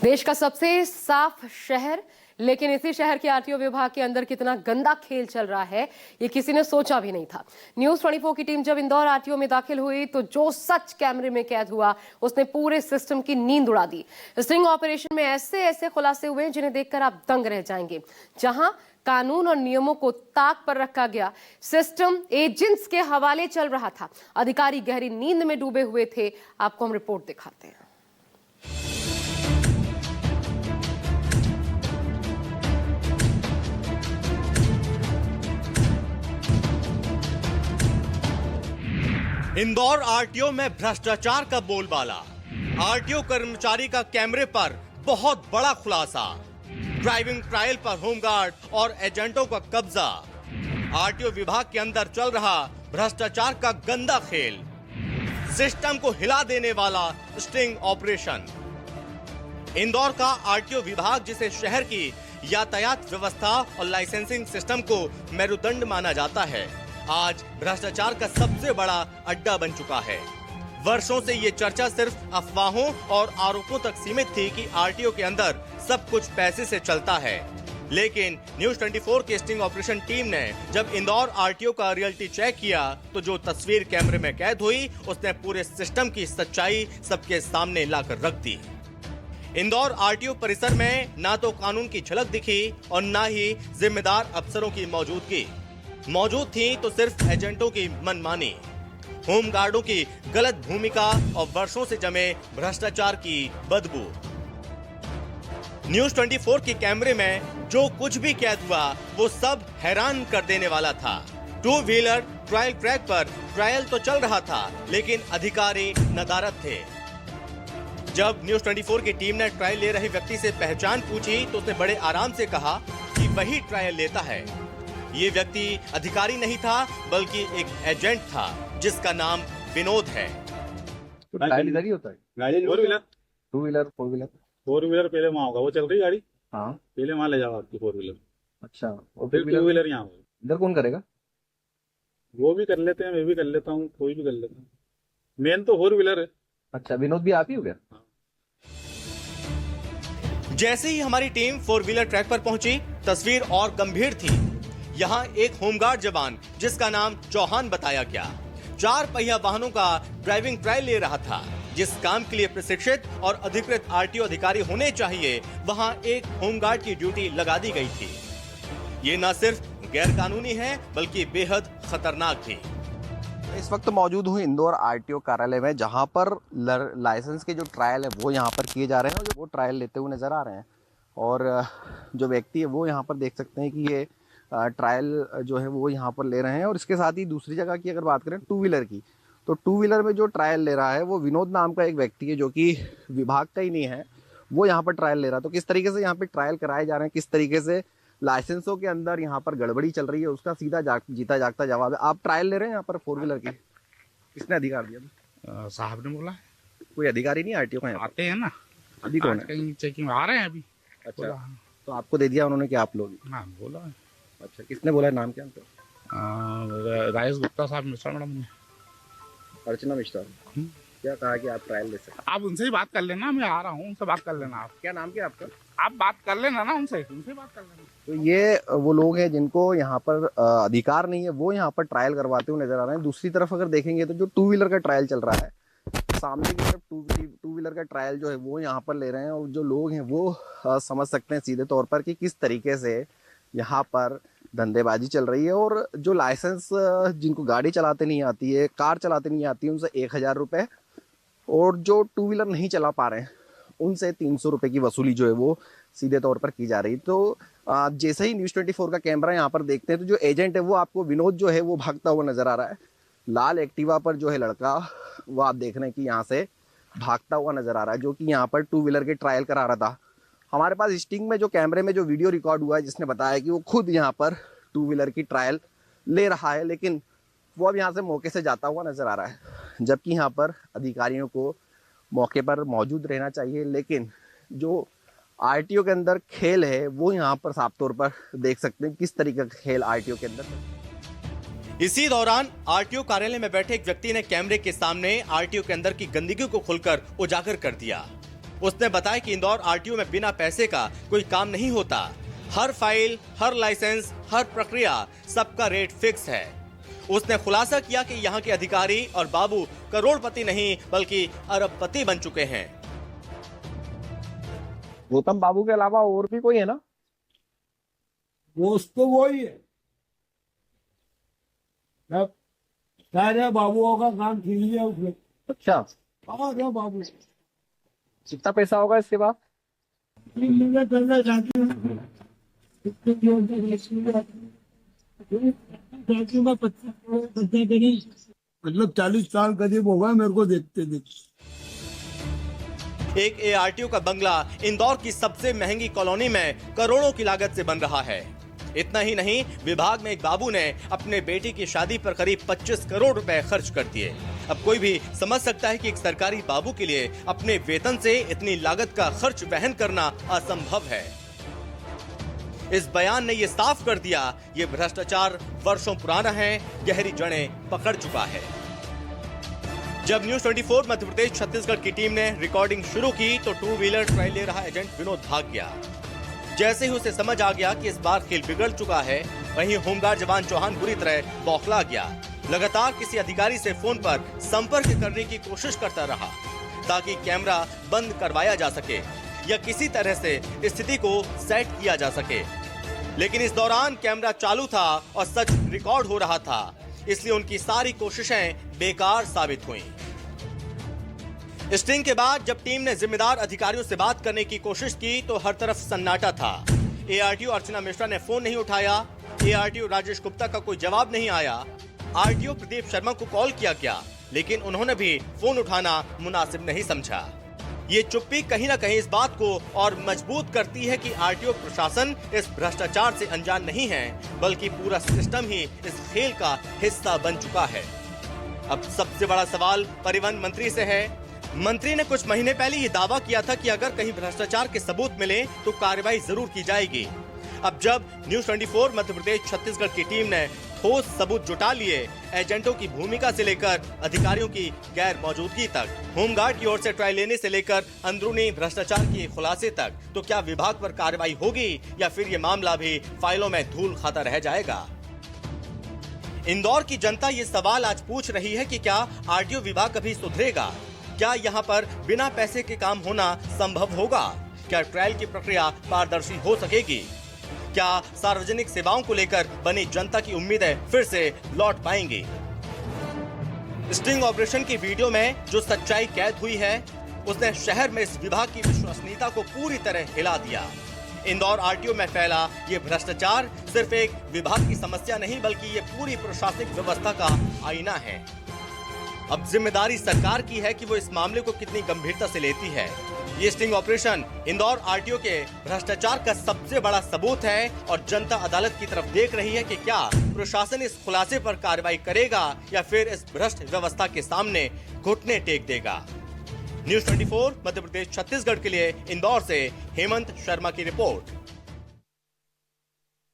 देश का सबसे साफ शहर, लेकिन इसी शहर के आरटीओ विभाग के अंदर कितना गंदा खेल चल रहा है ये किसी ने सोचा भी नहीं था। न्यूज 24 की टीम जब इंदौर आरटीओ में दाखिल हुई तो जो सच कैमरे में कैद हुआ उसने पूरे सिस्टम की नींद उड़ा दी। स्टिंग ऑपरेशन में ऐसे ऐसे खुलासे हुए जिन्हें देखकर आप दंग रह जाएंगे। जहां कानून और नियमों को ताक पर रखा गया, सिस्टम एजेंट्स के हवाले चल रहा था, अधिकारी गहरी नींद में डूबे हुए थे। आपको हम रिपोर्ट दिखाते हैं। इंदौर आरटीओ में भ्रष्टाचार का बोलबाला। आरटीओ कर्मचारी का कैमरे पर बहुत बड़ा खुलासा। ड्राइविंग ट्रायल पर होमगार्ड और एजेंटों का कब्जा। आरटीओ विभाग के अंदर चल रहा भ्रष्टाचार का गंदा खेल। सिस्टम को हिला देने वाला स्टिंग ऑपरेशन। इंदौर का आरटीओ विभाग, जिसे शहर की यातायात व्यवस्था और लाइसेंसिंग सिस्टम को मेरुदंड माना जाता है, आज भ्रष्टाचार का सबसे बड़ा अड्डा बन चुका है। वर्षों से ये चर्चा सिर्फ अफवाहों और आरोपों तक सीमित थी कि आरटीओ के अंदर सब कुछ पैसे से चलता है। लेकिन न्यूज 24 की स्टिंग ऑपरेशन टीम ने जब इंदौर आरटीओ का रियलिटी चेक किया तो जो तस्वीर कैमरे में कैद हुई उसने पूरे सिस्टम की सच्चाई सबके सामने लाकर रख दी। इंदौर आरटीओ परिसर में ना तो कानून की झलक दिखी और ना ही जिम्मेदार अफसरों की मौजूदगी। मौजूद थी तो सिर्फ एजेंटों की मनमानी, होमगार्डों की गलत भूमिका और वर्षों से जमे भ्रष्टाचार की बदबू। न्यूज 24 के कैमरे में जो कुछ भी कैद हुआ वो सब हैरान कर देने वाला था। 2 व्हीलर ट्रायल ट्रैक पर ट्रायल तो चल रहा था, लेकिन अधिकारी नदारद थे। जब न्यूज 24 की टीम ने ट्रायल ले रहे व्यक्ति से पहचान पूछी तो उसने बड़े आराम से कहा कि वही ट्रायल लेता है। ये व्यक्ति अधिकारी नहीं था बल्कि एक एजेंट था जिसका नाम विनोद है। तो ट्रायल इधर ही होता है? गाड़ी 4 व्हीलर 2 व्हीलर 4 व्हीलर 4 व्हीलर पहले वहाँ होगा, वो चल रही गाड़ी। हाँ, पहले वहाँ ले जाओ आपकी 4 व्हीलर। अच्छा। और फिर 2 व्हीलर यहाँ होगा। इधर कौन करेगा? वो भी कर लेते हैं, मैं भी कर लेता हूँ, कोई भी कर लेता हूँ। मेन तो 4 व्हीलर है। अच्छा, विनोद भी आप ही हो गया? जैसे ही हमारी टीम 4 व्हीलर ट्रैक पर पहुंची, तस्वीर और गंभीर थी। यहाँ एक होमगार्ड जवान, जिसका नाम चौहान बताया गया, 4 पहिया वाहनों का ड्राइविंग ट्रायल ले रहा था। जिस काम के लिए प्रशिक्षित और अधिकृत आरटीओ अधिकारी होने चाहिए, वहाँ एक होमगार्ड की ड्यूटी लगा दी गई थी। ये न सिर्फ गैर कानूनी है बल्कि बेहद खतरनाक भी। इस वक्त मौजूद हूँ इंदौर आरटीओ कार्यालय में, जहाँ पर लाइसेंस के जो ट्रायल है वो यहाँ पर किए जा रहे हैं और वो ट्रायल लेते हुए नजर आ रहे हैं। और जो व्यक्ति है वो यहाँ पर देख सकते हैं कि ये ट्रायल जो है वो यहाँ पर ले रहे हैं। और इसके साथ ही दूसरी जगह की अगर बात करें 2 व्हीलर की, तो 2 व्हीलर में जो ट्रायल ले रहा है वो विनोद नाम का एक व्यक्ति है जो कि विभाग का ही नहीं है, वो यहाँ पर ट्रायल ले रहा है। तो किस तरीके से यहाँ पे ट्रायल कराए जा रहे हैं, किस तरीके से लाइसेंसों के अंदर यहाँ पर गड़बड़ी चल रही है, उसका सीधा जीता जागता जवाब है। आप ट्रायल ले रहे हैं यहाँ पर 4 व्हीलर की, किसने अधिकार दिया? साहब ने बोला। कोई अधिकारी नहीं आरटीओ का? आते हैं ना, अभी कौन है? कहीं चेकिंग आ रहे हैं अभी। अच्छा, तो आपको दे दिया उन्होंने कि आप लोग? हाँ, बोला है। अच्छा, किसने बोला है? नाम क्या उनका? राजेश गुप्ता साहब, मिश्रा मैडम ने। अर्चना मिश्रा, क्या कहा कि आप ट्रायल ले सकते? आप उनसे ही बात कर लेना, मैं आ रहा हूँ, उनसे बात कर लेना। आप क्या नाम क्या आपका? आप बात कर लेना ना उनसे बात कर लेना। तो ये वो लोग हैं जिनको यहाँ पर अधिकार नहीं है, वो यहाँ पर ट्रायल करवाते हुए नजर आ रहे हैं। दूसरी तरफ अगर देखेंगे तो जो 2 व्हीलर का ट्रायल चल रहा है, सामने की तरफ 2 व्हीलर का ट्रायल जो है वो यहाँ पर ले रहे हैं। और जो लोग हैं वो समझ सकते हैं सीधे तौर पर कि किस तरीके से यहाँ पर धंधेबाजी चल रही है। और जो लाइसेंस, जिनको गाड़ी चलाते नहीं आती है, कार चलाते नहीं आती है, उनसे 1000 रुपये, और जो 2 व्हीलर नहीं चला पा रहे हैं उनसे 300 रुपये की वसूली जो है वो सीधे तौर पर की जा रही। तो जैसे ही न्यूज़ 24 का कैमरा यहाँ पर देखते हैं तो जो एजेंट है वो आपको विनोद जो है वो भागता हुआ नजर आ रहा है। लाल एक्टिवा पर जो है लड़का, वो आप देख रहे हैं कि यहाँ से भागता हुआ नजर आ रहा है, जो कि यहाँ पर 2 व्हीलर के ट्रायल करा रहा था। हमारे पास स्टिंग में जो कैमरे में जो वीडियो रिकॉर्ड हुआ है, जिसने बताया कि वो खुद यहाँ पर 2 व्हीलर की ट्रायल ले रहा है, लेकिन वो अब यहाँ से मौके से जाता हुआ नजर आ रहा है। जबकि यहाँ पर अधिकारियों को मौके पर मौजूद रहना चाहिए, लेकिन जो आरटीओ के अंदर खेल है वो यहाँ पर साफ तौर पर देख सकते हैं किस तरीके का खेल आरटीओ के अंदर। इसी दौरान आरटीओ कार्यालय में बैठे एक व्यक्ति ने कैमरे के सामने आरटीओ के अंदर की गंदगी को खुलकर उजागर कर दिया। उसने बताया कि इंदौर आरटीओ में बिना पैसे का कोई काम नहीं होता। हर फाइल, हर लाइसेंस, हर प्रक्रिया, सबका रेट फिक्स है। उसने खुलासा किया कि यहाँ के अधिकारी और बाबू करोड़पति नहीं बल्कि अरबपति बन चुके हैं। गौतम बाबू के अलावा और भी कोई है ना? दोस्त तो वही है। सारे बाबुओं का काम छीन लिया उसने। अच्छा, क्या बाबू कितना पैसा होगा इसके बाद? मैं करना चाहती हूँ मतलब 40 साल करीब होगा मेरे को देखते देखते। एक एआरटीओ का बंगला इंदौर की सबसे महंगी कॉलोनी में करोड़ों की लागत से बन रहा है। इतना ही नहीं, विभाग में एक बाबू ने अपने बेटी की शादी पर करीब 25 करोड़ रुपए खर्च कर दिए। अब कोई भी समझ सकता है कि एक सरकारी बाबू के लिए अपने वेतन से इतनी लागत का खर्च वहन करना असंभव है। इस बयान ने ये साफ कर दिया, ये भ्रष्टाचार वर्षों पुराना है, गहरी जड़ें पकड़ चुका है। जब न्यूज 24 मध्य प्रदेश छत्तीसगढ़ की टीम ने रिकॉर्डिंग शुरू की तो टू व्हीलर ट्रायल ले रहा एजेंट विनोद भाग गया। जैसे ही उसे समझ आ गया कि इस बार खेल बिगड़ चुका है, वहीं होमगार्ड जवान चौहान बुरी तरह बौखला गया। लगातार किसी अधिकारी से फोन पर संपर्क करने की कोशिश करता रहा ताकि कैमरा बंद करवाया जा सके या किसी तरह से स्थिति को सेट किया जा सके। लेकिन इस दौरान कैमरा चालू था और सच रिकॉर्ड हो रहा था, इसलिए उनकी सारी कोशिशें बेकार साबित हुईं। स्टिंग के बाद जब टीम ने जिम्मेदार अधिकारियों से बात करने की कोशिश की तो हर तरफ सन्नाटा था। एआरटीओ अर्चना मिश्रा ने फोन नहीं उठाया, एआरटीओ राजेश गुप्ता का कोई जवाब नहीं आया। आरटीओ प्रदीप शर्मा को कॉल किया गया, लेकिन उन्होंने भी फोन उठाना मुनासिब नहीं समझा। ये चुप्पी कहीं ना कहीं इस बात को और मजबूत करती है कि आरटीओ प्रशासन इस भ्रष्टाचार से अनजान नहीं है, बल्कि पूरा सिस्टम ही इस खेल का हिस्सा बन चुका है। अब सबसे बड़ा सवाल परिवहन मंत्री से है। मंत्री ने कुछ महीने पहले ये दावा किया था कि अगर कहीं भ्रष्टाचार के सबूत मिले तो कार्रवाई जरूर की जाएगी। अब जब न्यूज 24 मध्य प्रदेश छत्तीसगढ़ की टीम ने ठोस सबूत जुटा लिए, एजेंटों की भूमिका से लेकर अधिकारियों की गैर मौजूदगी तक, होमगार्ड की ओर से ट्रायल लेने से लेकर अंदरूनी भ्रष्टाचार के खुलासे तक, तो क्या विभाग पर कार्रवाई होगी या फिर ये मामला भी फाइलों में धूल खाता रह जाएगा? इंदौर की जनता ये सवाल आज पूछ रही है कि क्या आरटीओ विभाग कभी सुधरेगा? क्या यहाँ पर बिना पैसे के काम होना संभव होगा? क्या ट्रायल की प्रक्रिया पारदर्शी हो सकेगी? क्या सार्वजनिक सेवाओं को लेकर बनी जनता की उम्मीदें फिर से लौट पाएंगी? स्टिंग ऑपरेशन की वीडियो में जो सच्चाई कैद हुई है, उसने शहर में इस विभाग की विश्वसनीयता को पूरी तरह हिला दिया। इंदौर आरटीओ में फैला ये भ्रष्टाचार सिर्फ एक विभाग की समस्या नहीं, बल्कि ये पूरी प्रशासनिक व्यवस्था का आईना है। अब जिम्मेदारी सरकार की है कि वो इस मामले को कितनी गंभीरता से लेती है। ये स्टिंग ऑपरेशन इंदौर आरटीओ के भ्रष्टाचार का सबसे बड़ा सबूत है और जनता अदालत की तरफ देख रही है कि क्या प्रशासन इस खुलासे पर कार्रवाई करेगा या फिर इस भ्रष्ट व्यवस्था के सामने घुटने टेक देगा। न्यूज 24 मध्य प्रदेश छत्तीसगढ़ के लिए इंदौर से हेमंत शर्मा की रिपोर्ट।